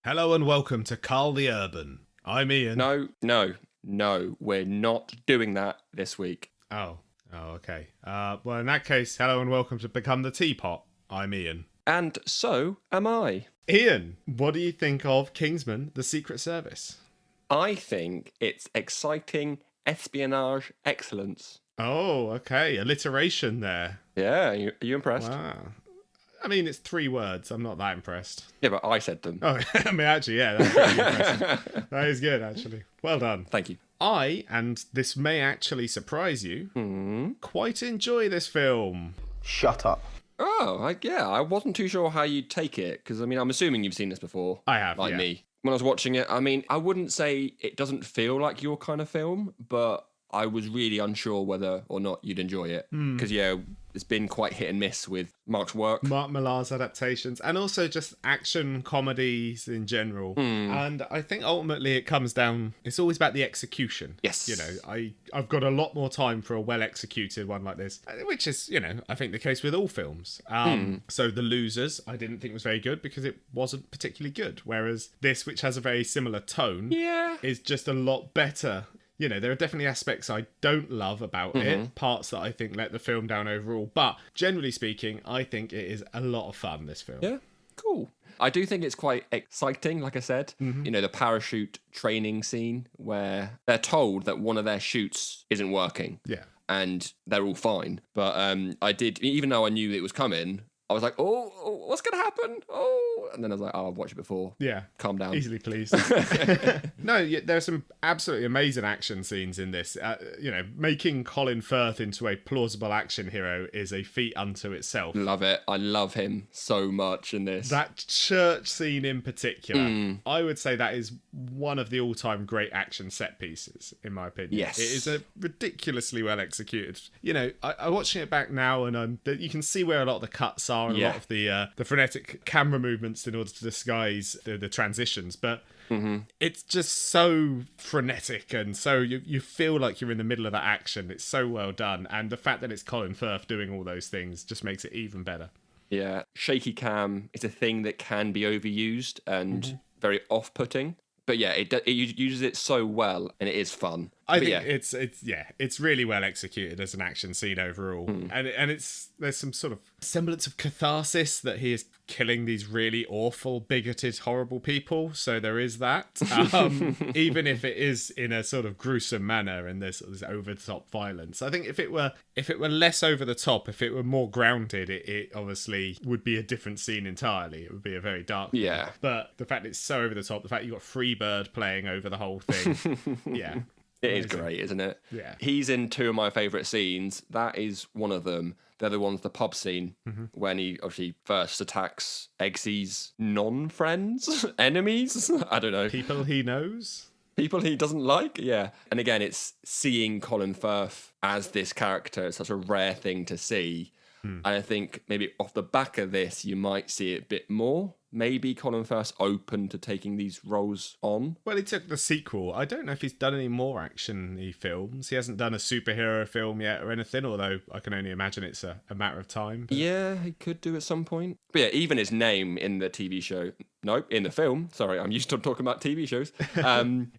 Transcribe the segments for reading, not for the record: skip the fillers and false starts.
Hello and welcome to Carl the Urban. I'm Ian. No, we're not doing that this week. Oh, okay. Well, in that case, hello and welcome to Become the Teapot. I'm Ian. And so am I. Ian, what do you think of Kingsman, The Secret Service? I think it's exciting espionage excellence. Oh, okay. Alliteration there. Yeah, are you impressed? Wow. I mean, it's 3 words. I'm not that impressed. Yeah, but I said them. Oh, I mean, actually, yeah, that's pretty impressive. That is good, actually. Well done. Thank you. And this may actually surprise you, quite enjoy this film. Shut up. Oh, I wasn't too sure how you'd take it, because, I mean, I'm assuming you've seen this before. I have, Like yeah. me. When I was watching it, I mean, I wouldn't say it doesn't feel like your kind of film, but I was really unsure whether or not you'd enjoy it. Because, yeah, it's been quite hit and miss with Mark's work. Mark Millar's adaptations, and also just action comedies in general. And I think ultimately it comes down, it's always about the execution. Yes. You know, I've got a lot more time for a well-executed one like this, which is, you know, I think the case with all films. So The Losers, I didn't think was very good because it wasn't particularly good. Whereas this, which has a very similar tone, is just a lot better. You know, there are definitely aspects I don't love about it, parts that I think let the film down overall. But generally speaking, I think it is a lot of fun, this film. Yeah, cool. I do think it's quite exciting, like I said. You know, the parachute training scene where they're told that one of their chutes isn't working. Yeah. And they're all fine. But I did, even though I knew it was coming, I was like, oh, what's going to happen? Oh, and then I was like, oh, I've watched it before. Yeah. Calm down. Easily pleased. No, there are some absolutely amazing action scenes in this. You know, making Colin Firth into a plausible action hero is a feat unto itself. Love it. I love him so much in this. That church scene in particular, I would say that is one of the all-time great action set pieces, in my opinion. Yes. It is a ridiculously well executed. You know, I'm watching it back now, and you can see where a lot of the cuts are, and a lot of the frenetic camera movements in order to disguise the transitions, but it's just so frenetic, and so you feel like you're in the middle of that action. It's so well done, and the fact that it's Colin Firth doing all those things just makes it even better. Yeah, shaky cam is a thing that can be overused and very off-putting. But yeah, it uses it so well, and it is fun. I think it's really well executed as an action scene overall, and there's some sort of semblance of catharsis that he is killing these really awful, bigoted, horrible people. So there is that, even if it is in a sort of gruesome manner and there's this over the top violence. I think if it were less over the top, if it were more grounded, it obviously would be a different scene entirely. It would be a very dark film. Yeah. But the fact it's so over the top, the fact you've got Freebird playing over the whole thing, yeah. It is great, isn't it? Yeah. He's in 2 of my favourite scenes. That is one of them. The other one's the pub scene when he obviously first attacks Eggsy's non-friends, enemies. I don't know. People he knows. People he doesn't like, yeah. And again, it's seeing Colin Firth as this character. It's such a rare thing to see. And I think maybe off the back of this, you might see it a bit more. Maybe Colin Firth's open to taking these roles on. Well, he took the sequel. I don't know if he's done any more action-y films. He hasn't done a superhero film yet or anything, although I can only imagine it's a matter of time. But... yeah, he could do at some point. But yeah, even his name in the TV show... No, in the film. Sorry, I'm used to talking about TV shows.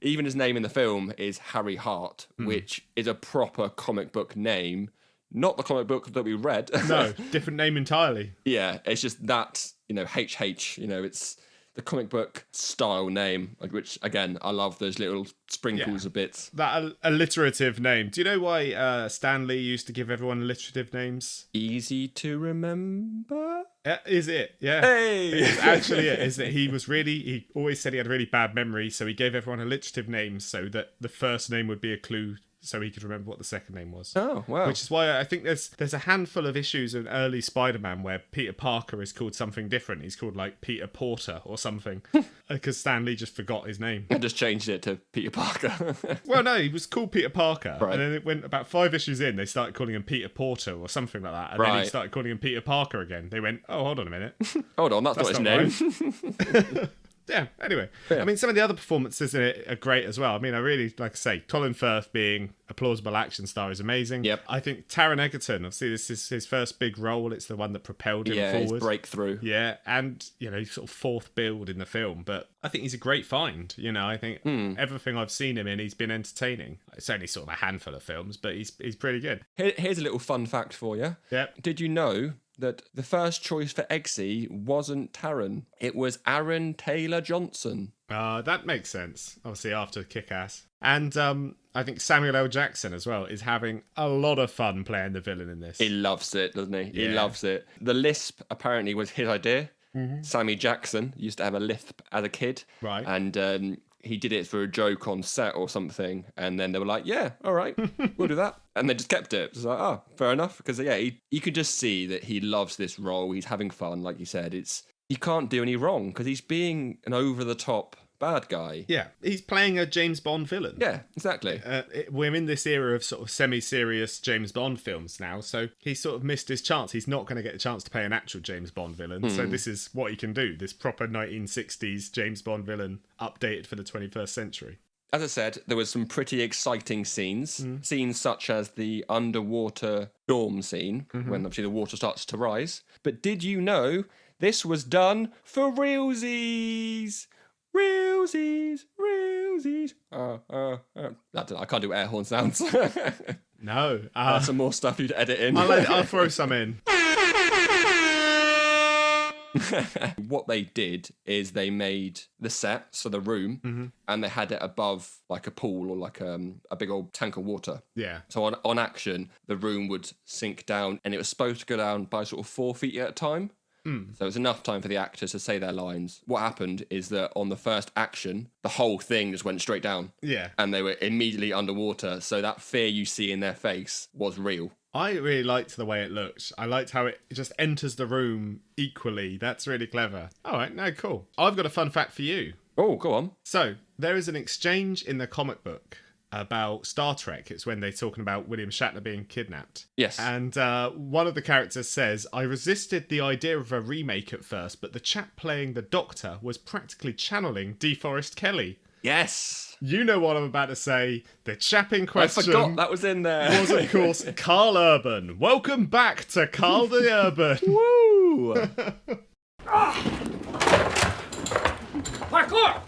Even his name in the film is Harry Hart, which is a proper comic book name. Not the comic book that we read. No, different name entirely. Yeah, it's just that, you know, HH, you know, it's the comic book style name, like, which, again, I love those little sprinkles of bits. That alliterative name. Do you know why Stan Lee used to give everyone alliterative names? Easy to remember? Is it? Yeah. Hey! It's actually it. Is that he always said he had really bad memory, so he gave everyone alliterative names so that the first name would be a clue so he could remember what the second name was. Oh, wow. Which is why I think there's a handful of issues in early Spider-Man where Peter Parker is called something different. He's called like Peter Porter or something because Stan Lee just forgot his name. I just changed it to Peter Parker. Well, no, he was called Peter Parker. Right. And then it went about 5 issues in, they started calling him Peter Porter or something like that. And then he started calling him Peter Parker again. They went, oh, hold on a minute. Hold on, that's not his name. Right. Yeah, anyway. Yeah. I mean, some of the other performances in it are great as well. I mean, I really, like I say, Colin Firth being a plausible action star is amazing. Yep. I think Taron Egerton, obviously this is his first big role. It's the one that propelled him forward. His breakthrough. Yeah, and, he's sort of fourth build in the film. But I think he's a great find. I think everything I've seen him in, he's been entertaining. It's only sort of a handful of films, but he's pretty good. Here's a little fun fact for you. Yep. Did you know that the first choice for Eggsy wasn't Taron? It was Aaron Taylor Johnson. That makes sense. Obviously, after Kick-Ass. And I think Samuel L. Jackson as well is having a lot of fun playing the villain in this. He loves it, doesn't he? He Yeah. loves it. The lisp apparently was his idea. Sammy Jackson used to have a lisp as a kid. Right. And he did it for a joke on set or something. And then they were like, yeah, all right, we'll do that. And they just kept it. It's like, oh, fair enough. Because, you could just see that he loves this role. He's having fun, like you said. He can't do any wrong because he's being an over-the-top bad guy. Yeah, he's playing a James Bond villain. Yeah, exactly. We're in this era of sort of semi-serious James Bond films now, so he sort of missed his chance. He's not going to get a chance to play an actual James Bond villain, so this is what he can do, this proper 1960s James Bond villain updated for the 21st century. As I said, there was some pretty exciting scenes. Scenes such as the underwater dorm scene, when obviously the water starts to rise. But did you know this was done for realsies? Realsies. I can't do air horn sounds. No. Some more stuff you'd edit in. I'll throw some in. What they did is they made the set, so the room, and they had it above like a pool or like a big old tank of water. Yeah. So on action, the room would sink down, and it was supposed to go down by sort of 4 feet at a time. So it was enough time for the actors to say their lines. What happened is that on the first action, the whole thing just went straight down. Yeah. And they were immediately underwater. So that fear you see in their face was real. I really liked the way it looked. I liked how it just enters the room equally. That's really clever. All right, no, cool. I've got a fun fact for you. Oh, go on. So, there is an exchange in the comic book about Star Trek. It's when they're talking about William Shatner being kidnapped. Yes. And one of the characters says, I resisted the idea of a remake at first, but the chap playing the Doctor was practically channeling DeForest Kelley. Yes. You know what I'm about to say. The chap in question... I forgot that was in there. ...was, of course, Carl Urban. Welcome back to Carl the Urban. Woo! Parkour!